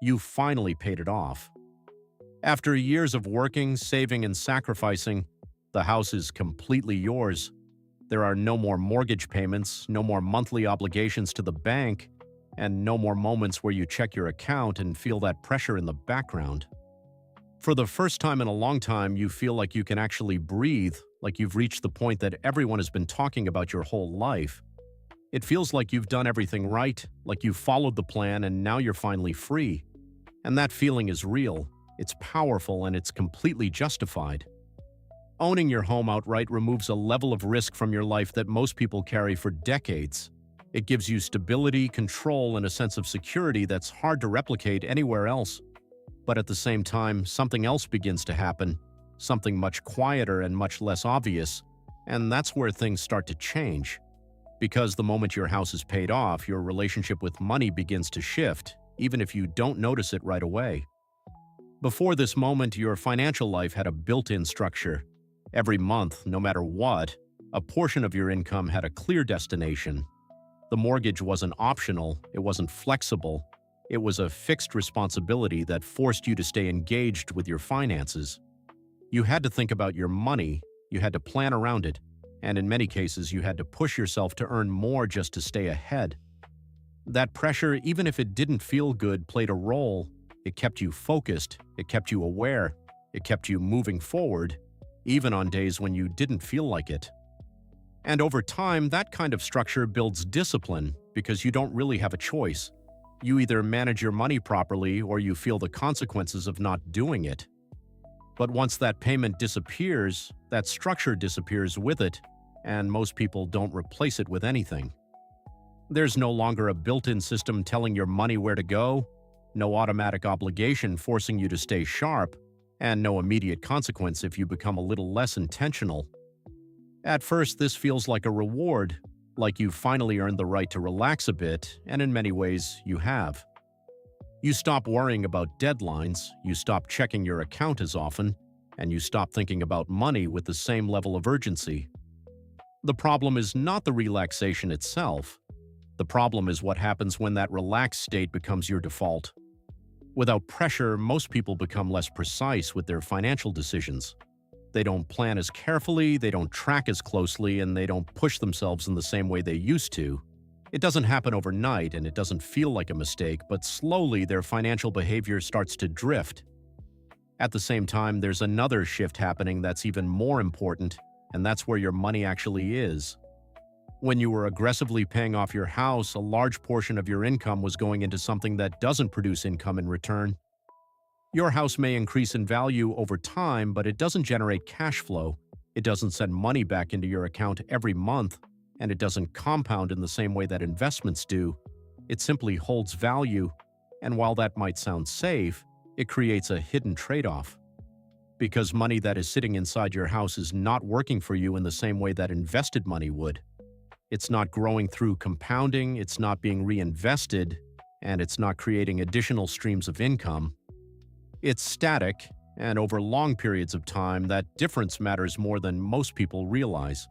You finally paid it off. After years of working, saving, and sacrificing, the house is completely yours. There are no more mortgage payments, no more monthly obligations to the bank, and no more moments where you check your account and feel that pressure in the background. For the first time in a long time, you feel like you can actually breathe, like you've reached the point that everyone has been talking about your whole life. It feels like you've done everything right, like you've followed the plan and now you're finally free. And that feeling is real, it's powerful, and it's completely justified. Owning your home outright removes a level of risk from your life that most people carry for decades. It gives you stability, control, and a sense of security that's hard to replicate anywhere else. But at the same time, something else begins to happen, something much quieter and much less obvious, and that's where things start to change. Because the moment your house is paid off, your relationship with money begins to shift, even if you don't notice it right away. Before this moment, your financial life had a built-in structure. Every month, no matter what, a portion of your income had a clear destination. The mortgage wasn't optional, it wasn't flexible. It was a fixed responsibility that forced you to stay engaged with your finances. You had to think about your money, you had to plan around it, and in many cases you had to push yourself to earn more just to stay ahead. That pressure, even if it didn't feel good, played a role. It kept you focused, it kept you aware, it kept you moving forward, even on days when you didn't feel like it. And over time, that kind of structure builds discipline because you don't really have a choice. You either manage your money properly or you feel the consequences of not doing it. But once that payment disappears, that structure disappears with it, and most people don't replace it with anything. There's no longer a built-in system telling your money where to go, no automatic obligation forcing you to stay sharp, and no immediate consequence if you become a little less intentional. At first, this feels like a reward, like you've finally earned the right to relax a bit, and in many ways, you have. You stop worrying about deadlines, you stop checking your account as often, and you stop thinking about money with the same level of urgency. The problem is not the relaxation itself. The problem is what happens when that relaxed state becomes your default. Without pressure, most people become less precise with their financial decisions. They don't plan as carefully, they don't track as closely, and they don't push themselves in the same way they used to. It doesn't happen overnight, and it doesn't feel like a mistake, but slowly their financial behavior starts to drift. At the same time, there's another shift happening that's even more important, and that's where your money actually is. When you were aggressively paying off your house, a large portion of your income was going into something that doesn't produce income in return. Your house may increase in value over time, but it doesn't generate cash flow. It doesn't send money back into your account every month, and it doesn't compound in the same way that investments do. It simply holds value, and while that might sound safe, it creates a hidden trade-off. Because money that is sitting inside your house is not working for you in the same way that invested money would. It's not growing through compounding, it's not being reinvested, and it's not creating additional streams of income. It's static, and over long periods of time, that difference matters more than most people realize.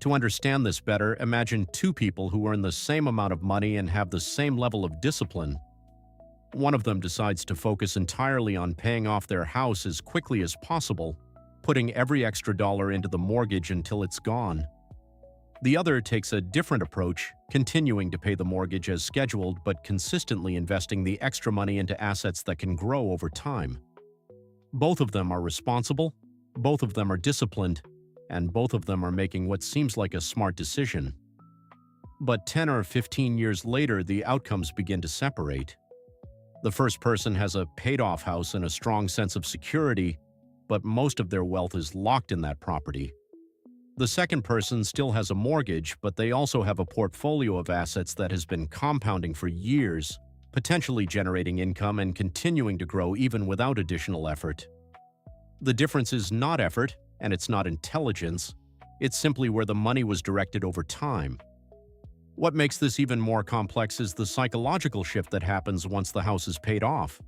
To understand this better, imagine two people who earn the same amount of money and have the same level of discipline. One of them decides to focus entirely on paying off their house as quickly as possible, putting every extra dollar into the mortgage until it's gone. The other takes a different approach, continuing to pay the mortgage as scheduled but consistently investing the extra money into assets that can grow over time. Both of them are responsible, both of them are disciplined, and both of them are making what seems like a smart decision. But 10 or 15 years later, the outcomes begin to separate. The first person has a paid-off house and a strong sense of security, but most of their wealth is locked in that property. The second person still has a mortgage, but they also have a portfolio of assets that has been compounding for years, potentially generating income and continuing to grow even without additional effort. The difference is not effort, and it's not intelligence. It's simply where the money was directed over time. What makes this even more complex is the psychological shift that happens once the house is paid off.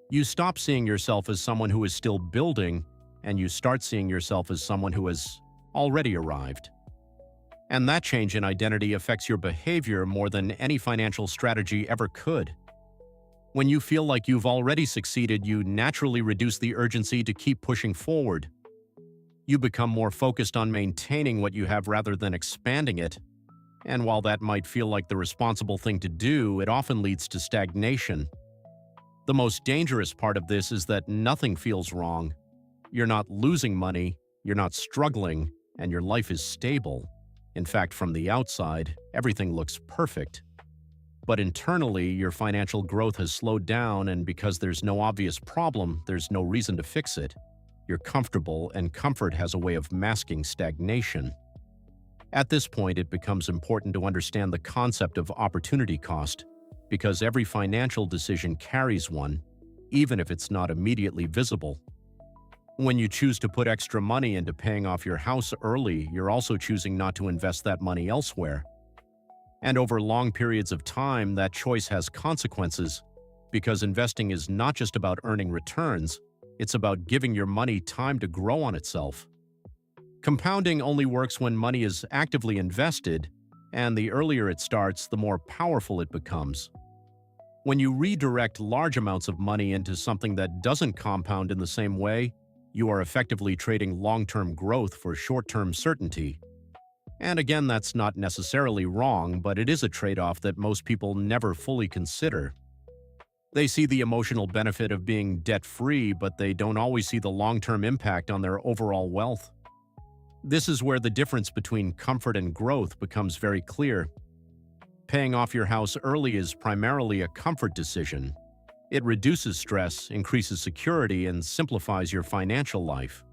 You stop seeing yourself as someone who is still building, and you start seeing yourself as someone who has already arrived. And that change in identity affects your behavior more than any financial strategy ever could. When you feel like you've already succeeded, you naturally reduce the urgency to keep pushing forward. You become more focused on maintaining what you have rather than expanding it. And while that might feel like the responsible thing to do, it often leads to stagnation. The most dangerous part of this is that nothing feels wrong. You're not losing money, you're not struggling, and your life is stable. In fact, from the outside, everything looks perfect. But internally, your financial growth has slowed down, and because there's no obvious problem, there's no reason to fix it. You're comfortable, and comfort has a way of masking stagnation. At this point, it becomes important to understand the concept of opportunity cost, because every financial decision carries one, even if it's not immediately visible. When you choose to put extra money into paying off your house early, you're also choosing not to invest that money elsewhere. And over long periods of time, that choice has consequences, because investing is not just about earning returns, it's about giving your money time to grow on itself. Compounding only works when money is actively invested, and the earlier it starts, the more powerful it becomes. When you redirect large amounts of money into something that doesn't compound in the same way, you are effectively trading long-term growth for short-term certainty. And again, that's not necessarily wrong, but it is a trade-off that most people never fully consider. They see the emotional benefit of being debt-free, but they don't always see the long-term impact on their overall wealth. This is where the difference between comfort and growth becomes very clear. Paying off your house early is primarily a comfort decision. It reduces stress, increases security, and simplifies your financial life.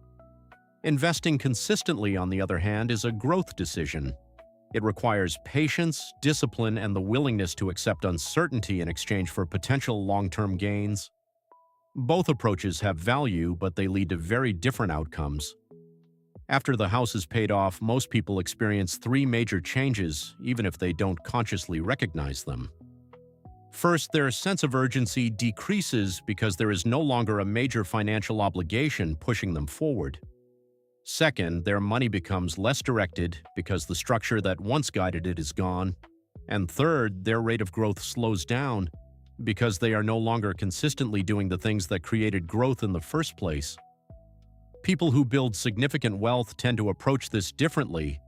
Investing consistently, on the other hand, is a growth decision. It requires patience, discipline, and the willingness to accept uncertainty in exchange for potential long-term gains. Both approaches have value, but they lead to very different outcomes. After the house is paid off, most people experience three major changes, even if they don't consciously recognize them. First, their sense of urgency decreases because there is no longer a major financial obligation pushing them forward. Second, their money becomes less directed because the structure that once guided it is gone. And third, their rate of growth slows down because they are no longer consistently doing the things that created growth in the first place. People who build significant wealth tend to approach this differently.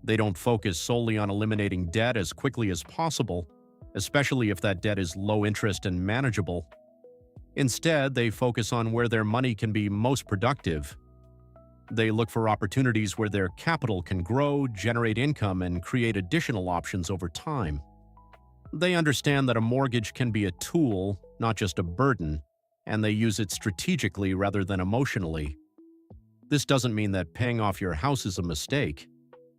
They don't focus solely on eliminating debt as quickly as possible, especially if that debt is low interest and manageable. Instead, they focus on where their money can be most productive. They look for opportunities where their capital can grow, generate income, and create additional options over time. They understand that a mortgage can be a tool, not just a burden, and they use it strategically rather than emotionally. This doesn't mean that paying off your house is a mistake.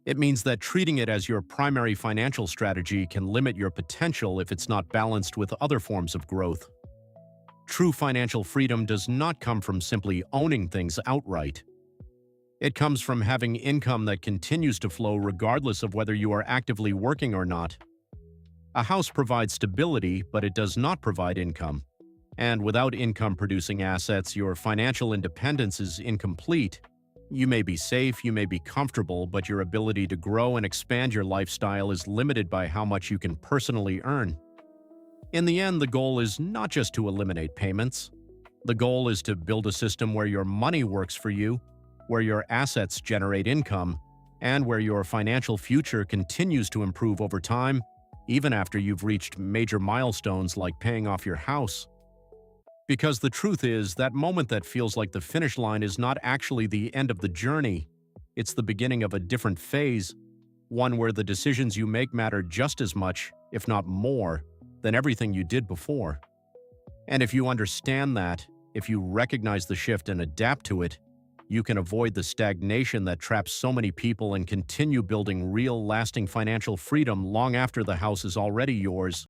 It means that treating it as your primary financial strategy can limit your potential if it's not balanced with other forms of growth. True financial freedom does not come from simply owning things outright. It comes from having income that continues to flow regardless of whether you are actively working or not. A house provides stability, but it does not provide income. And without income-producing assets, your financial independence is incomplete. You may be safe, you may be comfortable, but your ability to grow and expand your lifestyle is limited by how much you can personally earn. In the end, the goal is not just to eliminate payments. The goal is to build a system where your money works for you, where your assets generate income, and where your financial future continues to improve over time, even after you've reached major milestones like paying off your house. Because the truth is, that moment that feels like the finish line is not actually the end of the journey. It's the beginning of a different phase, one where the decisions you make matter just as much, if not more, than everything you did before. And if you understand that, if you recognize the shift and adapt to it, you can avoid the stagnation that traps so many people and continue building real, lasting financial freedom long after the house is already yours.